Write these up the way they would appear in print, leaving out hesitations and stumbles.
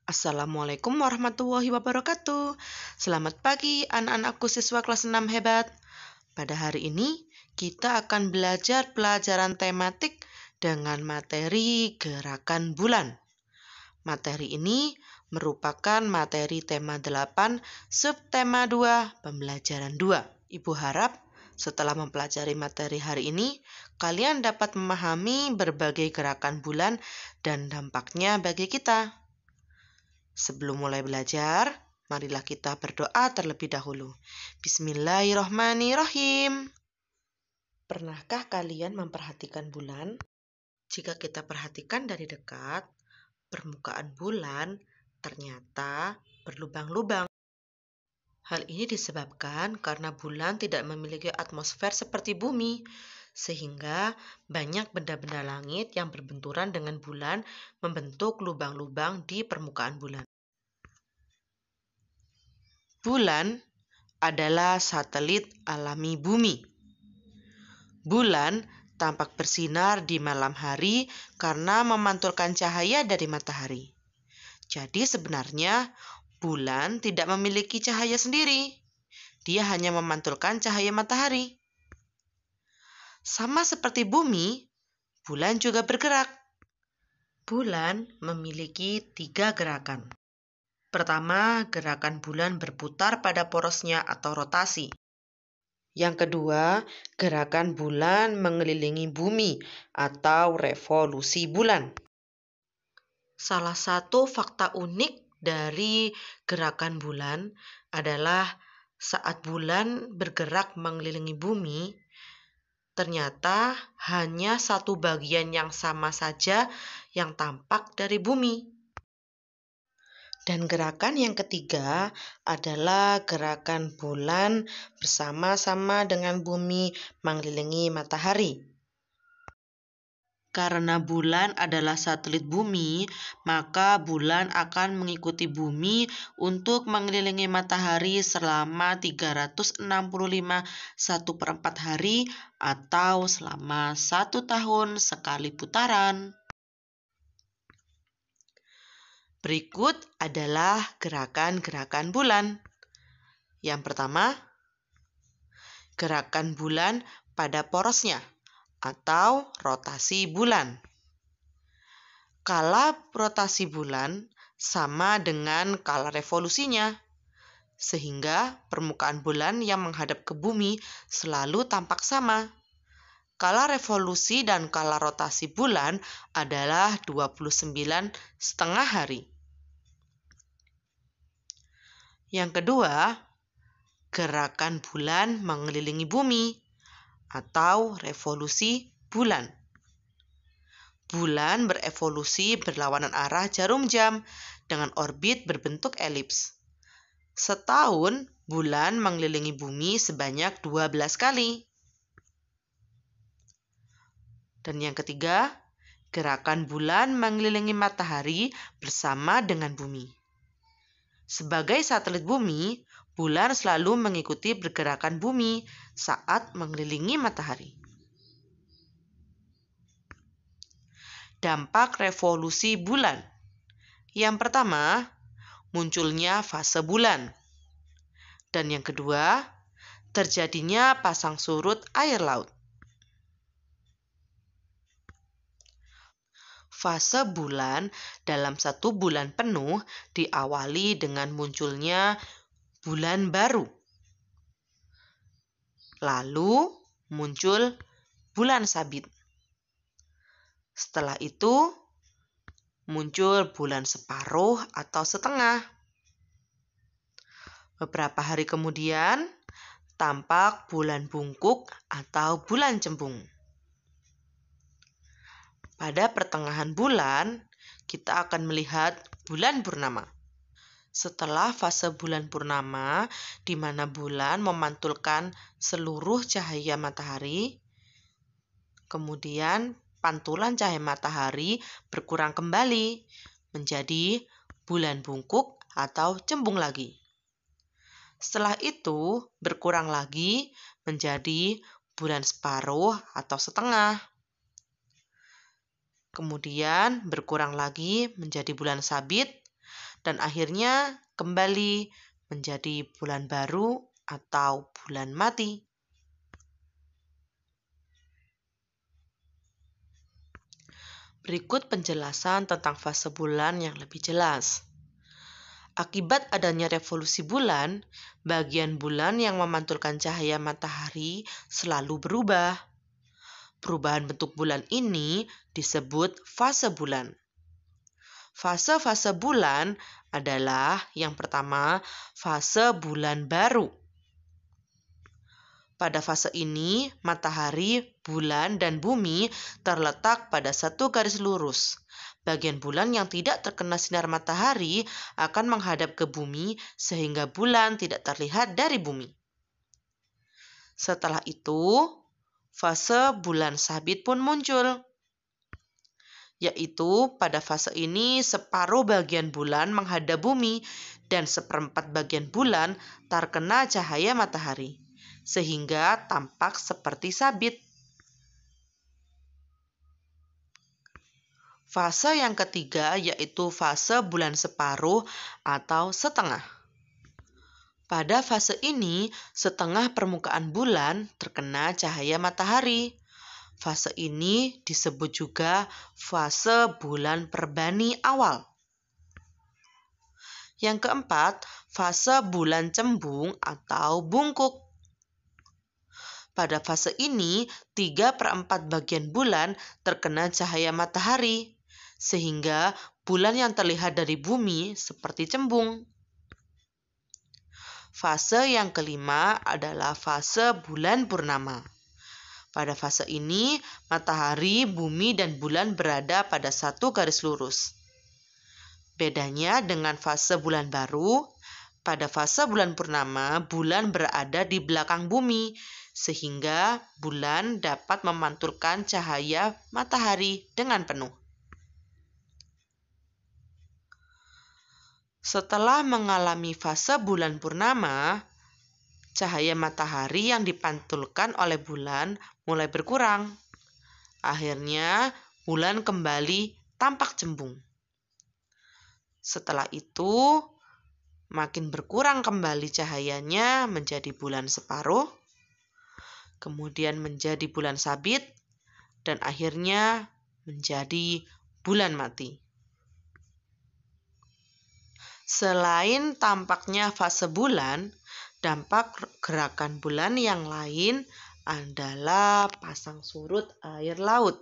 Assalamualaikum warahmatullahi wabarakatuh. Selamat pagi anak-anakku siswa kelas 6 hebat. Pada hari ini kita akan belajar pelajaran tematik dengan materi gerakan bulan. Materi ini merupakan materi tema 8, subtema 2, pembelajaran 2. Ibu harap setelah mempelajari materi hari ini, kalian dapat memahami berbagai gerakan bulan dan dampaknya bagi kita. Sebelum mulai belajar, marilah kita berdoa terlebih dahulu. Bismillahirrahmanirrahim. Pernahkah kalian memperhatikan bulan? Jika kita perhatikan dari dekat, permukaan bulan ternyata berlubang-lubang. Hal ini disebabkan karena bulan tidak memiliki atmosfer seperti bumi, sehingga banyak benda-benda langit yang berbenturan dengan bulan membentuk lubang-lubang di permukaan bulan. Bulan adalah satelit alami bumi. Bulan tampak bersinar di malam hari karena memantulkan cahaya dari matahari. Jadi sebenarnya bulan tidak memiliki cahaya sendiri. Dia hanya memantulkan cahaya matahari. Sama seperti bumi, bulan juga bergerak. Bulan memiliki 3 gerakan. Pertama, gerakan bulan berputar pada porosnya atau rotasi. Yang kedua, gerakan bulan mengelilingi bumi atau revolusi bulan. Salah satu fakta unik dari gerakan bulan adalah saat bulan bergerak mengelilingi bumi, ternyata hanya satu bagian yang sama saja yang tampak dari bumi. Dan gerakan yang ketiga adalah gerakan bulan bersama-sama dengan bumi mengelilingi matahari. Karena bulan adalah satelit bumi, maka bulan akan mengikuti bumi untuk mengelilingi matahari selama 365 1/4 hari atau selama 1 tahun sekali putaran. Berikut adalah gerakan-gerakan bulan. Yang pertama, gerakan bulan pada porosnya atau rotasi bulan. Kala rotasi bulan sama dengan kala revolusinya, sehingga permukaan bulan yang menghadap ke bumi selalu tampak sama. Kala revolusi dan kala rotasi bulan adalah 29,5 hari. Yang kedua, gerakan bulan mengelilingi bumi atau revolusi bulan. Bulan berevolusi berlawanan arah jarum jam dengan orbit berbentuk elips. Setahun, bulan mengelilingi bumi sebanyak 12 kali. Dan yang ketiga, gerakan bulan mengelilingi matahari bersama dengan bumi. Sebagai satelit bumi, bulan selalu mengikuti pergerakan bumi saat mengelilingi matahari. Dampak revolusi bulan. Yang pertama, munculnya fase bulan. Dan yang kedua, terjadinya pasang surut air laut. Fase bulan dalam 1 bulan penuh diawali dengan munculnya bulan baru. Lalu muncul bulan sabit. Setelah itu muncul bulan separuh atau setengah. Beberapa hari kemudian tampak bulan bungkuk atau bulan cembung. Pada pertengahan bulan, kita akan melihat bulan purnama. Setelah fase bulan purnama, di mana bulan memantulkan seluruh cahaya matahari, kemudian pantulan cahaya matahari berkurang kembali menjadi bulan bungkuk atau cembung lagi. Setelah itu, berkurang lagi menjadi bulan separuh atau setengah. Kemudian berkurang lagi menjadi bulan sabit, dan akhirnya kembali menjadi bulan baru atau bulan mati. Berikut penjelasan tentang fase bulan yang lebih jelas. Akibat adanya revolusi bulan, bagian bulan yang memantulkan cahaya matahari selalu berubah. Perubahan bentuk bulan ini disebut fase bulan. Fase-fase bulan adalah yang pertama, fase bulan baru. Pada fase ini, matahari, bulan, dan bumi terletak pada satu garis lurus. Bagian bulan yang tidak terkena sinar matahari akan menghadap ke bumi sehingga bulan tidak terlihat dari bumi. Setelah itu, fase bulan sabit pun muncul, yaitu pada fase ini separuh bagian bulan menghadap bumi dan seperempat bagian bulan terkena cahaya matahari, sehingga tampak seperti sabit. Fase yang ketiga yaitu fase bulan separuh atau setengah. Pada fase ini, setengah permukaan bulan terkena cahaya matahari. Fase ini disebut juga fase bulan perbani awal. Yang keempat, fase bulan cembung atau bungkuk. Pada fase ini, 3/4 bagian bulan terkena cahaya matahari, sehingga bulan yang terlihat dari bumi seperti cembung. Fase yang kelima adalah fase bulan purnama. Pada fase ini, matahari, bumi, dan bulan berada pada satu garis lurus. Bedanya dengan fase bulan baru, pada fase bulan purnama, bulan berada di belakang bumi, sehingga bulan dapat memantulkan cahaya matahari dengan penuh. Setelah mengalami fase bulan purnama, cahaya matahari yang dipantulkan oleh bulan mulai berkurang. Akhirnya, bulan kembali tampak cembung. Setelah itu, makin berkurang kembali cahayanya menjadi bulan separuh, kemudian menjadi bulan sabit, dan akhirnya menjadi bulan mati. Selain tampaknya fase bulan, dampak gerakan bulan yang lain adalah pasang surut air laut.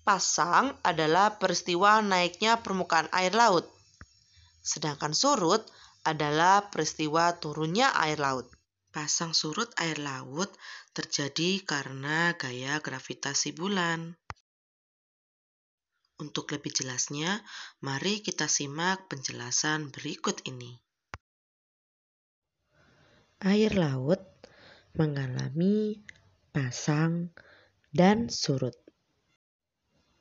Pasang adalah peristiwa naiknya permukaan air laut, sedangkan surut adalah peristiwa turunnya air laut. Pasang surut air laut terjadi karena gaya gravitasi bulan. Untuk lebih jelasnya, mari kita simak penjelasan berikut ini. Air laut mengalami pasang dan surut.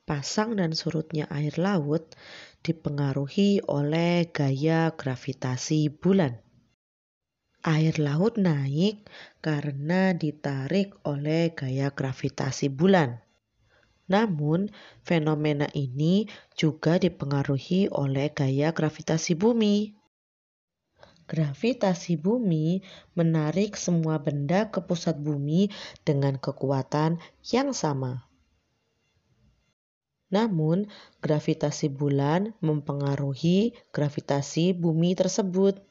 Pasang dan surutnya air laut dipengaruhi oleh gaya gravitasi bulan. Air laut naik karena ditarik oleh gaya gravitasi bulan. Namun, fenomena ini juga dipengaruhi oleh gaya gravitasi bumi. Gravitasi bumi menarik semua benda ke pusat bumi dengan kekuatan yang sama. Namun, gravitasi bulan mempengaruhi gravitasi bumi tersebut.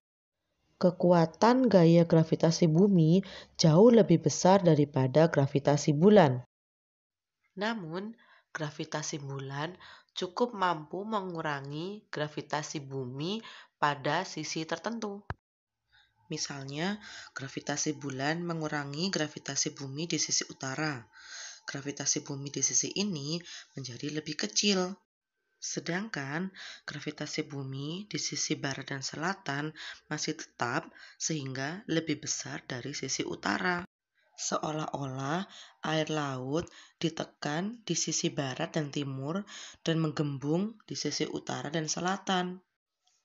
Kekuatan gaya gravitasi bumi jauh lebih besar daripada gravitasi bulan. Namun, gravitasi bulan cukup mampu mengurangi gravitasi bumi pada sisi tertentu. Misalnya, gravitasi bulan mengurangi gravitasi bumi di sisi utara. Gravitasi bumi di sisi ini menjadi lebih kecil. Sedangkan gravitasi bumi di sisi barat dan selatan masih tetap sehingga lebih besar dari sisi utara. Seolah-olah air laut ditekan di sisi barat dan timur dan menggembung di sisi utara dan selatan.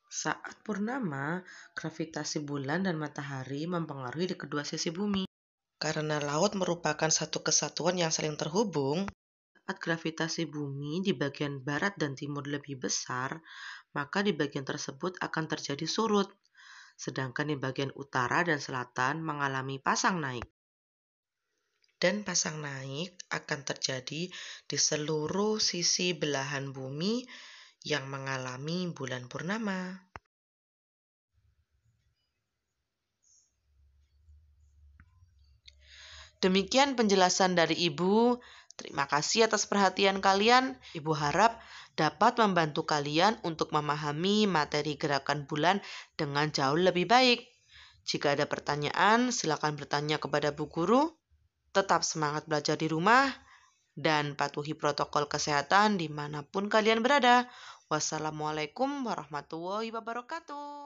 Saat purnama, gravitasi bulan dan matahari mempengaruhi di kedua sisi bumi. Karena laut merupakan satu kesatuan yang saling terhubung, saat gravitasi bumi di bagian barat dan timur lebih besar, maka di bagian tersebut akan terjadi surut. Sedangkan di bagian utara dan selatan mengalami pasang naik. Dan pasang naik akan terjadi di seluruh sisi belahan bumi yang mengalami bulan purnama. Demikian penjelasan dari Ibu. Terima kasih atas perhatian kalian. Ibu harap dapat membantu kalian untuk memahami materi gerakan bulan dengan jauh lebih baik. Jika ada pertanyaan, silakan bertanya kepada Bu Guru. Tetap semangat belajar di rumah dan patuhi protokol kesehatan dimanapun kalian berada. Wassalamualaikum warahmatullahi wabarakatuh.